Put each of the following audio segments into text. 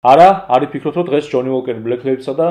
არა, არის ფიქრობთ, რომ დღეს ჯონი უოლკერი ბლეკ ლეიბლსა და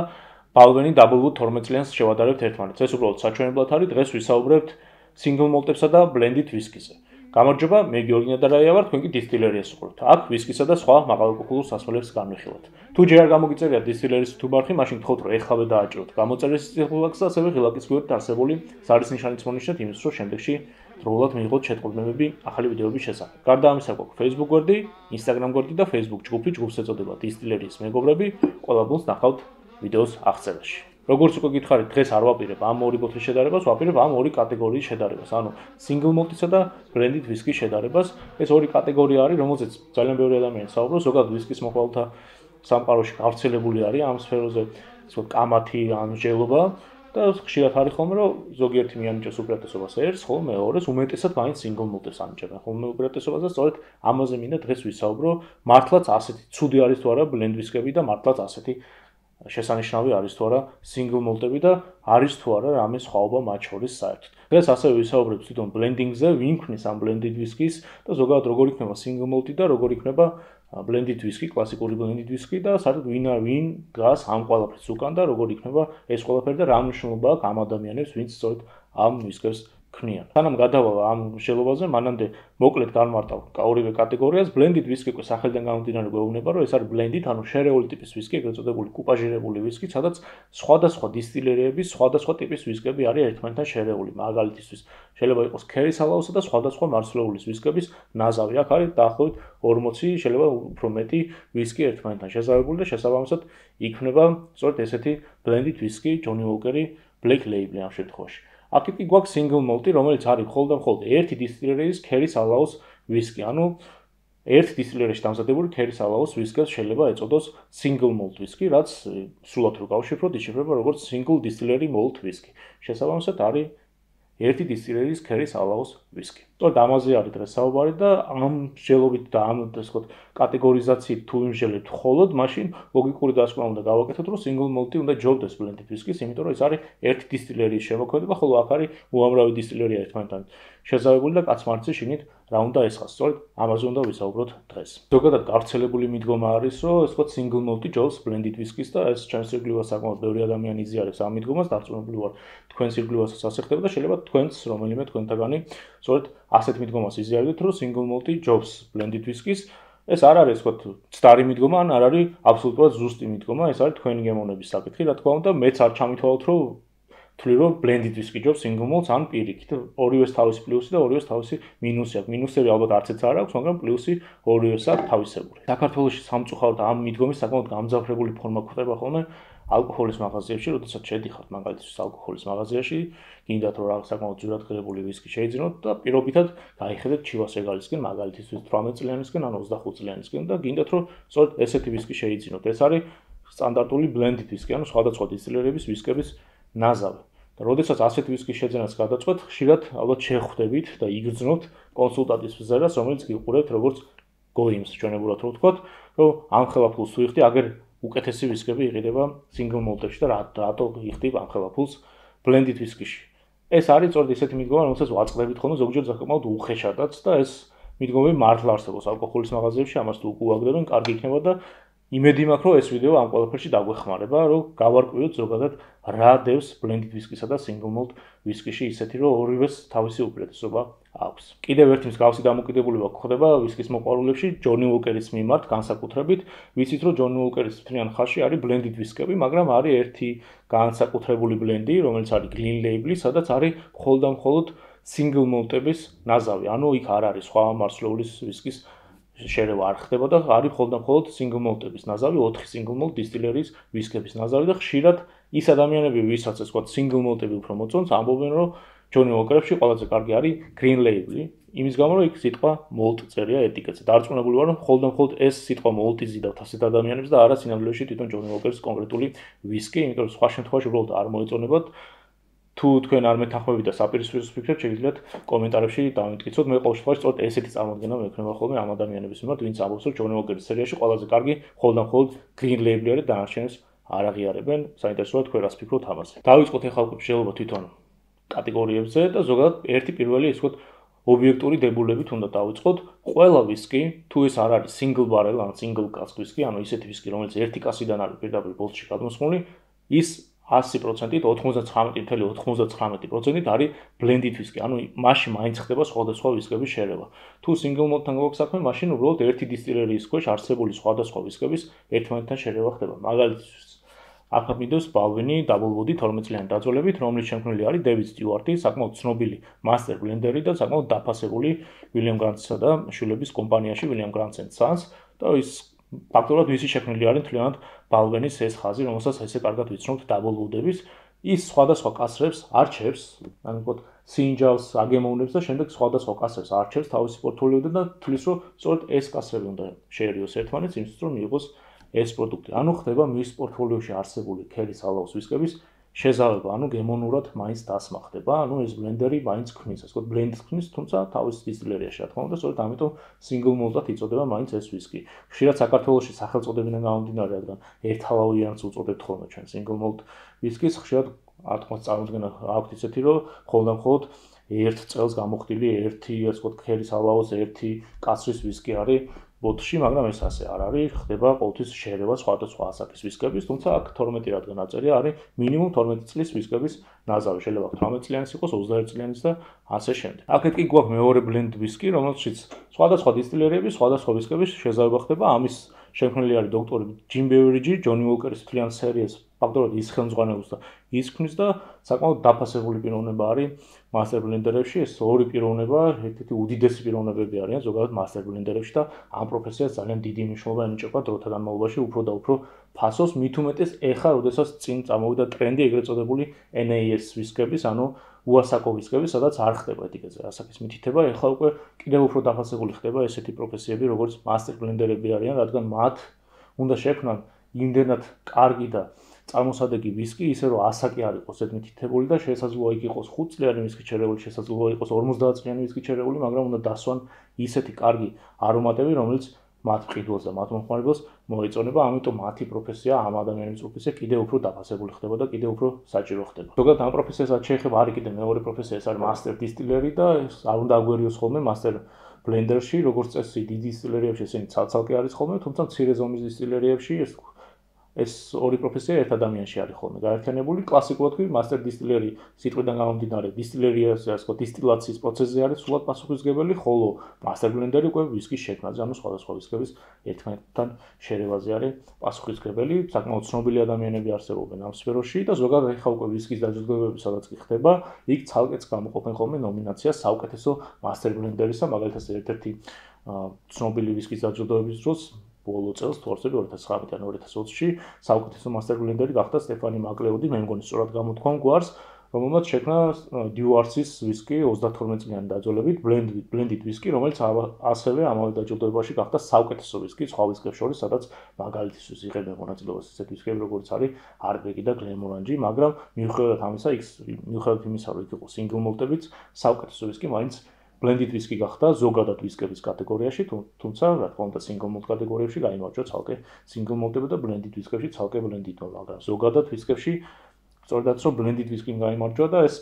ბალვენი დაბლვუდ 12 წლიანს შევადარებთ ერთმანეთს. ეს უბრალოდ საჩვენებლად არის, დღეს ვისაუბრებთ სინგლ მოლტებსა და ბლენდით ვისკიზე. გამარჯობა, მე გიორგი ნადარაია ვარ, თქვენ კი დისტილერიას უყურებთ. აქ ვისკისა და სხვა მაღალალკოჰოლურ სასმელებს განვიხილავთ. თუ ჯერ არ გამოგიწერია დისტილერიის YouTube-არხი, მაშინ გთხოვთ, რომ ეხლავე დააჭიროთ გამოწერის ციფრულაკს და ასევე ღილაკის გვერდით არსებული ზარის ნიშანიც მონიშნეთ იმის, რომ შემდეგში დროულად მიიღოთ შეტყობინებები ახალი ვიდეოების შესახებ. გარდა ამისა, გვაქვს Facebook გვერდი, Instagram გვერდი და Facebook ჯგუფი, ჯგუფს ეწოდება დისტილერიის მეგობრები, ყველა ბოლოს ნახავთ ვიდეოს აღწერაში. როგორც უკვე გითხარით, დღეს არ ვაპირებ ამ ორი ბოთლის შედარებას, ვაპირებ ამ ორი კატეგორიის შედარებას, ანუ სინგლ მოლტისა და ბლენდით ვისკის შედარებას. ეს ორი კატეგორია არის, რომელზეც ძალიან ბევრი ადამიანი საუბრობს, ზოგადად ვისკის მოხვალეთა სამყაროში გავრცელებული არის ამ სფეროზე, ისე კამათი, ან მსჯელობა და ხშირად არის ხოლმე, რომ ზოგიერთი მიანიჭებს უპირატესობას ერთს, ხოლმე მეორეს, უმეტესად მაინც სინგლ მოლტებს ანიჭებენ ხოლმე უპირატესობას და სწორედ ამაზე მინდა დღეს ვისაუბრო, მართლაც ასეთი ცუდი არის თუ არა ბლენდ ვისკები და მართლაც ასეთი შესანიშნავი არის თუ არა სინგლ მოლტები და არის თუ არა რამე სხვაობა მათ შორის საერთოდ. დღეს ასევე ვისაუბრებთ თვითონ ბლენდინგზე, ვინ ქმნის ამ ბლენდით ვისკის და ზოგადად როგორ იქნება სინგლ მოლტი და როგორ იქნება ბლენდით ვისკი, კლასიკური ბლენდით ვისკი და საერთოდ ვინ დგას ამ ყველაფრის უკან და როგორ იქნება ეს ყველაფერი და რა მნიშვნელობა აქვს ამ ადამიანებს, ვინც სწორედ ამ ვისკებს ქმნიან. სანამ გადავალ ამ მსჯელობაზე, მანამდე მოკლედ განმარტავ ორივე კატეგორიას. ბლენდით ვისკი უკვე სახელიდან გამომდინარე გვეუბნება, რომ ეს არის ბლენდით, ანუ შერეული ტიპის ვისკი, ეგრეთ წოდებული კუპაჟირებული ვისკი, სადაც სხვადასხვა დისტილერიების სხვადასხვა ტიპის ვისკები არის ერთმანეთთან შერეული. მაგალითისთვის შეიძლება იყოს ქერისალაოსა და სხვადასხვა მარცვლეულის ვისკების ნაზავი. აქ არის დაახლოებით 40, შეიძლება უფრო მეტი ვისკი ერთმანეთთან შესავალი და შესაბამისად იქმნება სწორედ ესეთი ბლენდით ვისკი, ჯონი უოლკერი ბლეკ ლეიბლი ამ შემთხვევაში. აქ კი გვაქვს სინგლ მოლტი, რომელიც არის მხოლოდ და მხოლოდ ერთი დისტილერიის ქერისალაოს ვისკი. ანუ ერთ დისტილერიაში დამზადებული ქერისალაოს ვისკს შეიძლება ეწოდოს სინგლ მოლტ ვისკი, რაც სრულად რო გავშიფროთ, იშიფრება როგორც სინგლ დისტილერი მოლტ ვისკი. შესაბამისად არის ერთი დისტილერიის ქერისალაოს ვისკი. სწორედ ამაზე არის დღეს საუბარი და ამ მსჯელობით და ამ ასე ვთქვათ კატეგორიზაციით თუ ვიმსჯელებთ მხოლოდ, მაშინ ლოგიკური დასკვნა უნდა გავაკეთოთ, რომ სინგლ მოლტი უნდა ჯობდეს ბლენდით ვისკის, იმიტომ რომ ეს არის ერთი დისტილერიის შემოქმედება, ხოლო აქ არის უამრავი დისტილერია ერთმანეთთან შეზავებული და კაცმარცი შინით რა უნდა ესხას. სწორედ ამაზე უნდა ვისაუბროთ დღეს. ზოგადად გავრცელებული მიდგომა არის, რომ ასე ვთქვათ სინგლ მოლტი ჯობს ბლენდით ვისკის და ეს ჩემს ირგვლივაც საკმაოდ ბევრი ადამიანი იზიარებს ამ მიდგომას, დარწმუნებული ვარ თქვენს ირგვლივასაც ასახდება და შეიძლება თქვენც რომელიმე თქვენთაგანი სწორედ ასეთ მიდგომას იზიარებთ, რომ სინგლ მოლტი ჯობს ბლენდით ვისკის. ეს არ არის ვთქვათ ცდარი მიდგომა, ან არ არის აბსოლუტურად ზუსტი მიდგომა, ეს არის თქვენი გემოვნების საკითხი, რა თქმა უნდა, მეც არ ჩამითვალოთ, რომ თვლი რომ ბლენდით ვისკი ჯობს სინგლ მოლტს ან პირიქით. ორივეს თავისი პლუსი და ორივეს თავისი მინუსი აქვს. მინუსები ალბათ არცეც არ აქვს, მაგრამ პლუსი ორივეს აქვს თავისებური. საქართველოში სამწუხაროდ ამ მიდგომის საკმაოდ გამძაფრებული ფორმა გვხვდება ხოლმე ალკოჰოლის მაღაზიებში, როდესაც შედიხართ მაგალითად ალკოჰოლის მაღაზიაში, გინდათ რომ რაღაც საკმაოდ ძვირადღირებული ვისკი შეიძინოთ და პირობითად გაიხედეთ ჩივას რეგალისკენ, მაგალითად 18 წლიანისკენ ან 25 წლიანისკენ და გინდათ რომ სწორედ ესეთი ვისკი შეიძინოთ. ეს არის სტანდარტული ბლენდით ვისკი, ანუ სხვადასხვა დისტილერების ვისკების ნაზავი. და როდესაც ასეთი ვისკის შეძენას გადაწყვეტ, ხშირად ალბათ შეხვდებით და იგრძნობთ კონსულტანტის ზერას, რომელიც გიყურებთ როგორც გოიმს, ჩვენებურად რო ვთქვათ, რომ ამხელა ფულს თუ იხდი, აგერ უკეთესი ვისკები იყიდება სინგლ მოლტებში და რატო იხდებ ამხელა ფულს ბლენდით ვისკიში. ეს არის სწორედ ესეთი მიდგომა, რომელსაც ვაწყდებით ხოლმე ზოგჯერ საკმაოდ უხეშადაც და ეს მიდგომები მართლა არსებობს ალკოჰოლის მაღაზიებში, ამას თუ უგუაგდებენ, კარგი იქნება და იმედი მაქვს, რომ ეს ვიდეო ამ ყველაფერში დაგვეხმარება, რომ გავარკვიოთ ზოგადად რა დევს ბლენდით ვისკისა და სინგლ მოლტ ვისკიში ისეთი, რომ ორივეს თავისი უპირატესობა აქვს. კიდევ ერთი მსგავსი დამოკიდებულება გვხვდება ვისკის მოყვარულებში ჯონი უოლკერის მიმართ განსაკუთრებით. ვიცით, რომ ჯონი უოლკერის მთლიან ხაზში არის ბლენდით ვისკები, მაგრამ არის ერთი განსაკუთრებული ბლენდი, რომელიც არის გრინ ლეიბლი, სადაც არის მხოლოდ და მხოლოდ სინგლ მოლტების ნაზავი. ანუ იქ არ არის სხვა მარცვლეულის ვისკის შერევა არ ხდება და არის მხოლოდ და მხოლოდ სინგლ მოლტების ნაზავი, 4 სინგლ მოლტ დისტილერიის ვისკების ნაზავი და ხშირად ის ადამიანები, ვისაც ეს ვთქვათ სინგლ მოლტები უფრო მოწონს, ამბობენ, რომ ჯონი უოლკერებში ყველაზე კარგი არის გრინ ლეიბლი, იმის გამო, რომ იქ სიტყვა მოლტ წერია ეტიკეტზე. დარწმუნებული ვარ, რომ მხოლოდ და მხოლოდ ეს სიტყვა მოლტი ზიდავთ ასეთ ადამიანებს და არა სინამდვილეში თვითონ ჯონი უოლკერის კონკრეტული ვისკი, იმიტომ რომ სხვა შემთხვევაში უბრალოდ არ მოეწონებათ. თუ თქვენ არ მეთანხმებით და საპირისპიროს ფიქრებთ, შეგიძლიათ კომენტარებში დამიტკიცოთ. მე ყოველ შემთხვევაში სწორედ ესეთი წარმოდგენა მექნება ხოლმე ამ ადამიანების მიმართ, ვინც ამბობს, რომ ჯონი უოლკერის სერიაში ყველაზე კარგი მხოლოდ და მხოლოდ გრინ ლეიბლი არის, დანარჩენებს არ აღიარებენ. საინტერესოა თქვენ რას ფიქრობთ ამაზე. დავიწყოთ ახლა უკვე მსჯელობა თვითონ კატეგორიებზე და ზოგადად ერთი პირველი, ისე ვთქვათ, ობიექტური დებულებით უნდა დავიწყოთ. ყველა ვისკი, თუ ეს არ არის single barrel ან single cask ვისკი, ანუ ისეთი ვისკი, რომელიც ერთი კასიდან არის პირდაპირ ბოთლში გადმოსხმული, ის 100%-ით 99.99%-ით არის blended whisky. ანუ მასში მაინც ხდება სხვადასხვა ვისკების შერევა. თუ single malt-თან გვაქვს საქმე, მაშინ უბრალოდ ერთი დისტილერიის ქვეშ არსებული სხვადასხვა ვისკების ერთმანეთთან შერევა ხდება. მაგალითად, აქ მიდევს ბალვენი double wood 12 წლიანი დაძველებით, რომელიც შემქმნელი არის დევიდ სტიუარტი, საკმაოდ ცნობილი მასტერ ბლენდერი და საკმაოდ დაფასებული უილიამ გრანტსა და შვილების კომპანიაში უილიამ გრანტს and Sons და ის ფაქტობრივად მისი შექმნელი არის მთლიანად ბალვენის ეს ხაზი, რომელსაც ესე კარგად ვიცნობთ double wood-ების. ის სხვადასხვა კასრებს არჩევს, ანუ ვთქვათ, სინჯავს, აგემოვნებს და შემდეგ სხვადასხვა კასრებს არჩევს თავისი პორტფოლიოდან და თვლის, რომ სწორედ ეს კასრები უნდა შეერიოს ერთმანეთს, იმისთვის რომ მიიღოს ეს პროდუქტი. ანუ ხდება მის პორტფოლიოში არსებული ქერის ალაუს ვისკების შეზავება, ანუ გემონურად მაინც დასმა ხდება, ანუ ეს ბლენდერი მაინც ქმნის, ასე ვთქვათ, ბლენდს ქმნის, თუმცა თავის დისტილერიაში, რა თქმა უნდა, სწორედ ამიტომ single malt-ად იწოდება მაინც ეს ვისკი. ხშირად საქართველოში სახელწოდებიდან გამომდინარე, რადგან ერთალავიანს უწოდებთ ხოლმე ჩვენ single malt ვისკის, ხშირად რა თქმა უნდა წარმოდგენა აქვს ისეთი, რომ ხოლმე ერთ წელს გამოხდილი ერთი, ასე ვთქვათ, ქერის ალაუს ერთი კაცრის ვისკი არის ბოთლში, მაგრამ ეს ასე არ არის, ხდება ყოველთვის შერევა სხვადასხვა ასაკის ვისკების, თუმცა აქ 12 რადგან აწერია, არის მინიმუმ 12 წლის ვისკების ნაზავი, შეიძლება 18 წლიანის იყოს, 21 წლიანის და ასე შემდეგ. აქეთ კი გვაქვს მეორე blend ვისკი, რომელშიც სხვადასხვა დისტილერიების, სხვადასხვა ვისკების შეზავება ხდება, ამის შემქმნელი არის დოქტორი ჯიმ ბევერიჯი, ჯონი უოლკერის მთლიან სერიას ფაქტობრივად ის ხელმძღვანელობს და ის ქმნის და საკმაოდ დაფასებული პიროვნება არის მასტერ ბლენდერებში. ეს ორი პიროვნება ერთ-ერთი უდიდესი პიროვნებები არიან ზოგადად მასტერ ბლენდერებში და ამ პროფესიას ძალიან დიდი მნიშვნელობა ენიჭება დროთა განმავლობაში უფრო და უფრო ფასობს, მით უმეტეს ეხა, როდესაც წინ წამოვიდა ტრენდი ეგრეთ წოდებული NAS ვისკების, ანუ უასაკო ვისკების, სადაც არ ხდება ეტიკეტზე ასაკის მითითება, ეხლა უკვე კიდევ უფრო დაფასებული ხდება ესეთი პროფესიები, როგორც მასტერ ბლენდერები არიან, რადგან მათ უნდა შექმნან იმდენად კარგი და წარმოსადეგი ვისკი, ისე რომ ასაკი არ იყოს ეს მითითებული და შესაძლოა იქ იყოს 5 წლიანი ვისკი შერეული, შესაძლოა იყოს 50 წლიანი ვისკი შერეული, მაგრამ უნდა დასვან ისეთი კარგი არომატები, რომელიც მათ მყიდველს და მათ მომხმარებელს მოეწონება, ამიტომ მათი პროფესია, ამ ადამიანების პროფესია კიდევ უფრო დაფასებული ხდება და კიდევ უფრო საჭირო ხდება. ზოგადად ამ პროფესიასაც შეეხება არის კიდევ მეორე პროფესია, ეს არის მასტერ დისტილერი და ეს არ უნდა აგვერიოს ხოლმე მასტერ ბლენდერში, როგორც წესი დიდი დისტილერიებში ესენი ცალ-ცალკე არის ხოლმე, თუმცა მცირე ზომის დისტილერიებში ეს ორი პროფესია ერთ ადამიანში არის ხოლმე გაერთიანებული. კლასიკურად კი მასტერ დისტილერი სიტყვიდან გამომდინარე დისტილერიაზე, ასე ვთქვათ, დისტილაციის პროცესზე არის სულად პასუხისმგებელი, ხოლო მასტერ ბლენდერი უკვე ვისკის შექმნაზე, ანუ სხვადასხვა ვისკების ერთმანეთთან შერევაზე არის პასუხისმგებელი. საკმაოდ ცნობილი ადამიანები არსებობენ ამ სფეროში და ზოგადად ეხლა უკვე ვისკის დაჯილდოებები სადაც კი ხდება, იქ ცალკეც გამოყოფენ ხოლმე ნომინაციას საუკეთესო მასტერ ბლენდერისა, მაგალითად ერთ-ერთი ცნობილი ვისკის დაჯილდოების დროს ბოლო წელს თორსები 2019 ან 2020-ში საუკეთესო მასტერ ბლენდერი გახდა სტეფანი მაკლეუდი, მე მგონი სწორად გამოთქვა გვარს, რომელმაც შექმნა დიუარსის ვისკი 32 წლიანი დაძველებით, blended ვისკი, რომელიც ასევე ამავე დაჯილდოებაში გახდა საუკეთესო ვისკი სხვა ვისკებს შორის, სადაც მაგალითისთვის იღებენ მონაწილეობას ესეთი ვისკები, როგორც არის არბეგი და გლენმორანჯი, მაგრამ მიუხედავად ამისა, მიუხედავად იმისა, რომ იქ იყო single malt-ებიც, საუკეთესო ვისკი მაინც blended whisky გახდა ზოგადად ვისკების კატეგორიაში, თუმცა რა თქმა უნდა single malt კატეგორიებში გაიმარჯვა ცალკე single malt-ები და blended whisky-ებში ცალკე blended-მა, მაგრამ ზოგადად ვისკებში სწორედაც რომ blended whisky-მ გაიმარჯვა და ეს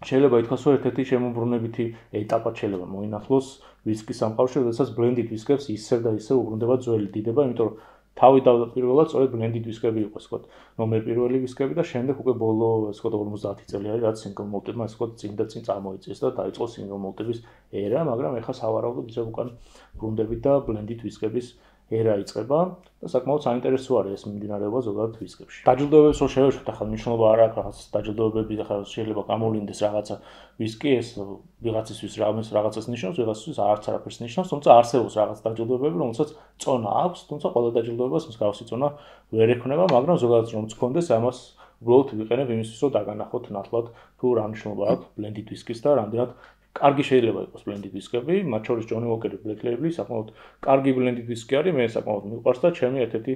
შეიძლება ითქვას, რომ ერთ-ერთი შემოbrunებითი ეტაპად შეიძლება მოინახულოს ვისკის სამყაროში, როდესაც blended whisky-ს ისევ და ისევ უბრუნდება ძველი დიდება, იმიტომ რომ თავდაპირველად სწორედ blended whisky-ები იყო, ასე ვთქვათ, ნომერ პირველი ვისკები და შემდეგ უკვე ბოლო, ასე ვთქვათ, 50 წელი არის, რაც single malt-ებმა, ასე ვთქვათ, წინ და წინ წამოიწეს და დაიწყო single malt-ების ერა, მაგრამ ეხლა სავარაუდოდ ისევ უკან ბრუნდებით და blended whisky-ების ერა იწყება და საკმაოდ საინტერესო არის ეს მიმდინარეობა ზოგადად ვისკებში. დაჯილდოებებს რო შევეშოთ, ახლა მნიშვნელობა არ აქვს რაღაც დაჯილდოებები, ახლა შეიძლება გამოვლინდეს რაღაცა ვისკი, ეს ვიღაცისთვის რაღაცას ნიშნავს, ვიღაცისთვის არც არაფერს ნიშნავს, თუმცა არსებობს რაღაც დაჯილდოებები, რომელსაც წონა აქვს, თუმცა ყველა დაჯილდოებას მსგავსი წონა ვერ ექნება, მაგრამ ზოგადად რომ გქონდეს, ამას უბრალოდ ვიყენებ იმისთვის, რომ დაგანახოთ ნათლად თუ რა მნიშვნელობა აქვს blended whisky-ს და რამდენად კარგი შეიძლება იყოს blended whisky-ები, მათ შორის ჯონი უოლკერის black label-ი საკმაოდ კარგი blended whisky არის, მე საკმაოდ მიყვარს და ჩემი ერთ-ერთი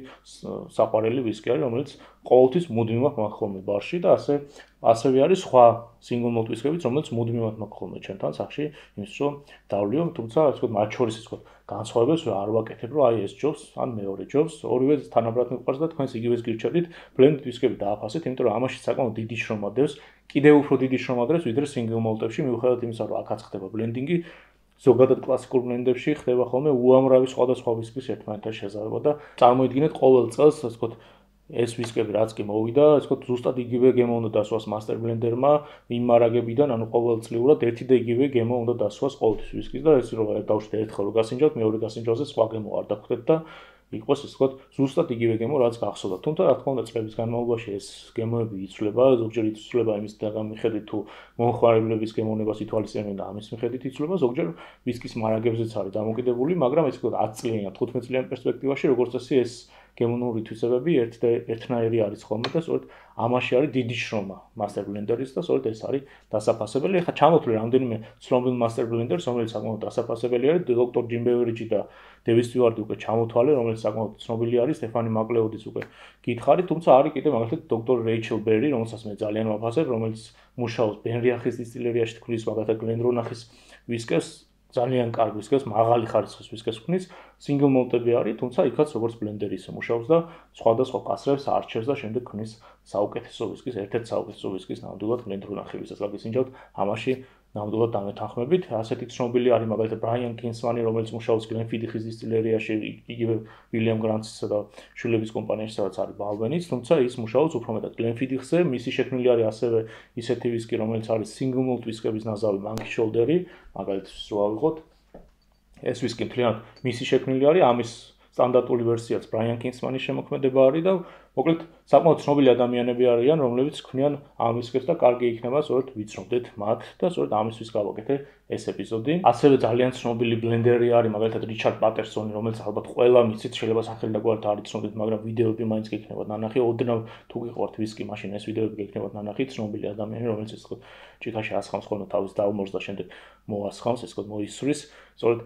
საყვარელი ვისკი არის, რომელიც ყოველთვის მუდმივად მაქვს ხოლმე ბარში და ასე ასევე არის სხვა single malt whisky-ებიც, რომელიც მუდმივად მაქვს ხოლმე ჩემთან სახში, იმის რომ დავლიო, თუმცა ასე ვთქვათ, მათ შორის ასე ვთქვათ, განსხვავებებს არ ვაკეთებ, რომ აი ეს ჯობს, ან მეორე ჯობს, ორივე თანაბრად მიყვარს და თქვენს იგივეს გირჩევთ, blended whisky-ები დააფასეთ, იმიტომ რომ ამაში საკმაოდ დიდი შრომა დევს, კიდევ უფრო დიდი შრომა დევს, ვიდრე single malt-ებში, მიუხედავად იმისა, რომ აქაც ხდება blending-ი, ზოგადად კლასიკურ blend-ებში ხდება ხოლმე უამრავი სხვადასხვა ვისკის ერთმანეთთან შეზავება და წარმოიდგინეთ ყოველ წელს, ასე ვთქვათ, ეს ვისკები რაც კი მოვიდა, ასე ვთქვათ, ზუსტად იგივე გემო უნდა დასვას მასტერ ბლენდერმა იმ მარაგებიდან, ანუ ყოველწლიურად ერთი და იგივე გემო უნდა დასვას ყოველთვის ვისკის და ეს რომ დავშვით ერთხელ რომ გასინჯავთ, მეორე გასინჯავზე სხვა გემო არ დაგხვდეთ და იყოს ეს ვთქვათ, ზუსტად იგივე გემო რაც გახსოვდა. თუმცა რა თქმა უნდა, წლების განმავლობაში ეს გემოები იცვლება, ზოგჯერ იცვლება იმის მიხედვით თუ მომხმარებლების გემოვნებას ითვალისწინებენ და ამის მიხედვით იცვლება, ზოგჯერ ვისკის მარაგებზეც არის დამოკიდებული, მაგრამ ეს ვთქვათ 10 წლიანი, 15 წლიან პერსპექტივაში როგორც წესი ეს გემოვნური თვისებები ერთნაირი არის ხოლმე და სწორედ ამაში არის დიდი შრომა მასტერ ბლენდერის და სწორედ ეს არის დასაფასებელი. ეხლა ჩამოვთვლი რამდენიმე ცნობილ მასტერ ბლენდერს, რომელიც საკმაოდ დასაფასებელი არის, დოქტორ ჯიმ ბევერიჯი და დევის სტიუარტი უკვე ჩამოვთვალე, რომელიც საკმაოდ ცნობილი არის, სტეფანი მაკლეოდის უკვე გითხარი, თუმცა არის კიდე მაგალითად დოქტორ რეიჩელ ბერი, რომელსაც მე ძალიან ვაფასებ, რომელიც მუშაობს ბენრიახის დისტილერიაში თქმის, მაგალითად გლენდრონახის ვისკეს ძალიან კარგ ვისკეს, მაღალი ხარისხის ვისკეს ქმნის, single malt-ები არის, თუმცა იქაც როგორც ბლენდერი ისე მუშაობს და სხვადასხვა კასრებს არჩევს და შემდეგ ქმნის საუკეთესო ვისკის, ერთ-ერთ საუკეთესო ვისკის ნამდვილად გლენდრონახი, ვისაც გაგისინჯავთ, ამაში ნამდვილად დამეთანხმებით. ასეთი ცნობილი არის მაგალითად ბრაიან კინსმანი, რომელიც მუშაობს გლენფიდიხის დისტილერიაში, იგივე ვილიამ გრანტსისა და შვილების კომპანიაში, სადაც არის ბალვენის, თუმცა ის მუშაობს უფრო მეტად გლენფიდიხზე. მისი შექმნილი არის ასევე ისეთი ვისკი, რომელიც არის single malt ვისკების ნაზავი monkey shoulder-ი, მაგალითად რო ავიღოთ. ეს ვისკი მთლიანად მისი შექმნილი არის, ამის სტანდარტული ვერსიაც ბრაიან კინსმანის შემოქმედება არის და მოკლედ საკმაოდ ცნობილი ადამიანები არიან, რომლებიც ქმნიან ამ ვისკებს და კარგი იქნება სწორედ ვიცნობდეთ მათ და სწორედ ამისთვის გავაკეთე ეს ეპიზოდი. ასევე ძალიან ცნობილი ბლენდერი არის მაგალითად რიჩარდ პატერსონი, რომელიც ალბათ ყველა მიცით, შეიძლება სახელი და გვარით არ იცნობდეთ, მაგრამ ვიდეოები მაინც გექნებათ ნანახი, ოდნავ თუ გიყვართ ვისკი, მაშინ ეს ვიდეოები გექნებათ ნანახი, ცნობილი ადამიანი, რომელიც ეს ჭიქაში ასხამს ხოლმე თავის დაუმორს და შემდეგ მოასხამს, ეს მოისვრის, სწორედ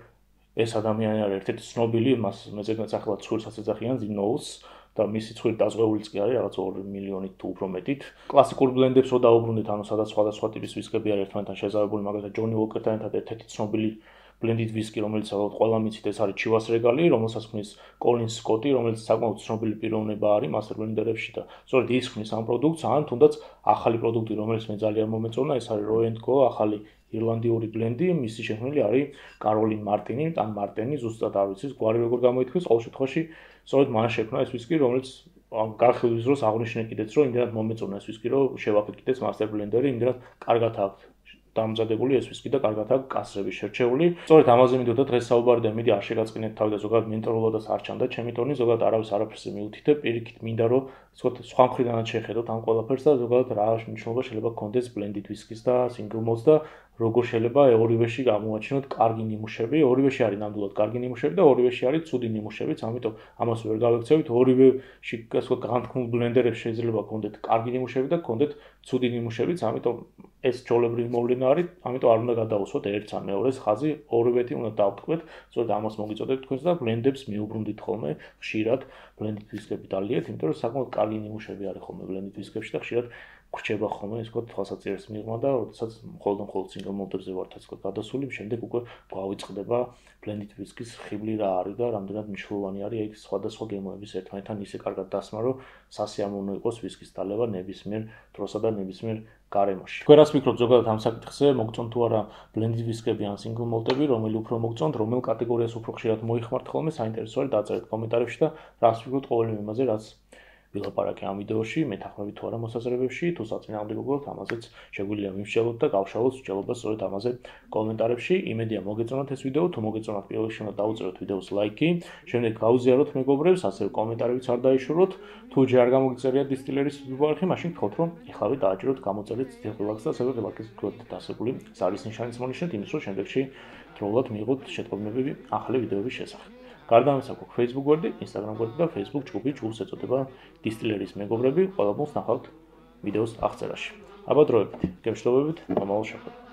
ეს ადამიანი არის ერთ-ერთი ცნობილი, მას მეძებნად სახელად ცხვირსაც ეძახიან ზინოულს და მისი ცხვირი დაზღვეულიც კი არის რაღაც 2 მილიონით თუ უფრო მეტით. კლასიკურ ბლენდებს რო დაუბრუნდეთ, ანუ სადაც სხვადასხვა ტიპის ვისკები არის ერთმანეთთან შეზავებული, მაგალითად ჯონი უოლკერთან ერთად ერთ-ერთი ცნობილი blended whisky, რომელიც ალბათ ყველა მიცით, ეს არის ჩივას რეგალი, რომელსაც ქმნის კოლინ სკოტი, რომელიც საკმაოდ ცნობილი პიროვნება არის მასტერ ბლენდერებში და სწორედ ის ქმნის ამ პროდუქტს, ან თუნდაც ახალი პროდუქტი, რომელიც მე ძალიან მომეწონა, ეს არის Roe&Co, ახალი ირლანდიური ბლენდი, მისი შექმნილი არის კაროლინ მარტინი, ან მარტენი, ზუსტად არ ვიცი, გვარი როგორ გამოითქმის, ყოველ შემთხვევაში სწორედ მან შექმნა ეს ვისკი, რომელიც გახილვის დროს აღნიშნე კიდეც, რომ იმდენად მომეწონა ეს ვისკი, რომ შევაფეთ კიდეც მასტერ ბლენდერი, იმდენად კარგად აქვს დამზადებული ეს ვისკი და კარგად აქვს კასრები შერჩეული. სწორედ ამაზე მინდოდა დღეს საუბარი და მიდი არ შეგაწყინეთ თავი და ზოგადად მენტორულადაც არ ჩანდა ჩემი ტონი, ზოგადად არავის არაფერს მიუთითებ, პირიქით მინდა რომ სხვა მხრიდანაც შეხედოთ ამ ყველაფერს და ზოგადად რა მნიშვნელობა შეიძლება გქონდეს blended whisky-ს და single malt-ს და როგორ შეიძლება ორივეში გამოაჩინოთ კარგი ნიმუშები. ორივეში არის ნამდვილად კარგი ნიმუშები და ორივეში არის ცუდი ნიმუშებიც, ამიტომ ამას ვერ გავექცევით. ორივეში ასე განთქმულ ბლენდერებს შეიძლება გქონდეთ კარგი ნიმუშები და გქონდეთ ცუდი ნიმუშებიც, ამიტომ ეს ჩვეულებრივი მოვლენა არის, ამიტომ არ უნდა გადაუსვათ ერთს ან მეორეს ხაზი, ორივეთი უნდა დავთქვეთ, სწორედ ამას მოგიწოდეთ თქვენს და ბლენდებს მიუბრუნდით ხოლმე ხშირად blended whisky-ები დალიეთ, იმიტომ რომ საკმაოდ კარგი ნიმუშები არის ხოლმე blended whisky-ებში და ხშირად გრჩება ხოლმე ის თქო თვალსაჩინოს მიღმა და როდესაც მხოლოდ single malt-ებზე ვართ ასე თქო გადასული, შემდეგ უკვე გვავიწყდება blended whisky-ის ხიბლი რა არის და რამდენად მნიშვნელოვანი არის ეგ სხვადასხვა გემოების ერთმანეთთან ისე კარგად დასმა, რომ სასიამოვნო იყოს whisky-ის დალევა ნებისმიერ დროსა და ნებისმიერ გარემოში. თქვენ რას ფიქრობთ ზოგადად ამ საკითხზე, მოგწონთ თუ არა blended whisky-ები ან single malt-ები, რომელი უფრო მოგწონთ, რომელ კატეგორიას უფრო ხშირად მოიხმართ ხოლმე, საინტერესო არის დაწერეთ კომენტარებში და რას ფიქრობთ ყოველი იმაზე, რაც ვილაპარაკე ამ ვიდეოში, მეთანხმებით თუ არა მოსაზრებებში, თუ საწინააღმდეგო გქონთ, ამაზეც შეგვიძლია ვიმსჯელოთ და გავშალოთ მსჯელობას სწორედ ამაზე კომენტარებში. იმედია მოგეწონათ ეს ვიდეო, თუ მოგეწონათ პირველ რიგში უნდა დაუწეროთ ვიდეოს ლაიქი, შემდეგ გაუზიაროთ მეგობრებს, ასევე კომენტარებიც არ დაიშუროთ. თუ ჯერ არ გამოგიწერიათ დისტილერის ვიბარხი, მაშინ გთხოვთ რომ ეხლავე დააჭიროთ, გამოწერეთ დიალოგს და ასევე ღელაკის გქონდეთ დასასრული ზარის ნიშანის მონიშნეთ, იმის რომ შემდეგში დროულად მიიღოთ შეტყობინებები ახალი ვიდეოების შესახებ. გარდა ამისა, გვაქვს Facebook გვერდი, Instagram გვერდი და Facebook ჯგუფი, ჯგუფს ეწოდება დისტილერიის მეგობრები, ყველაფერს ნახავთ ვიდეოს აღწერაში. აბა დროებით, გემშვიდობებით, მომავალ შეხვედრამდე.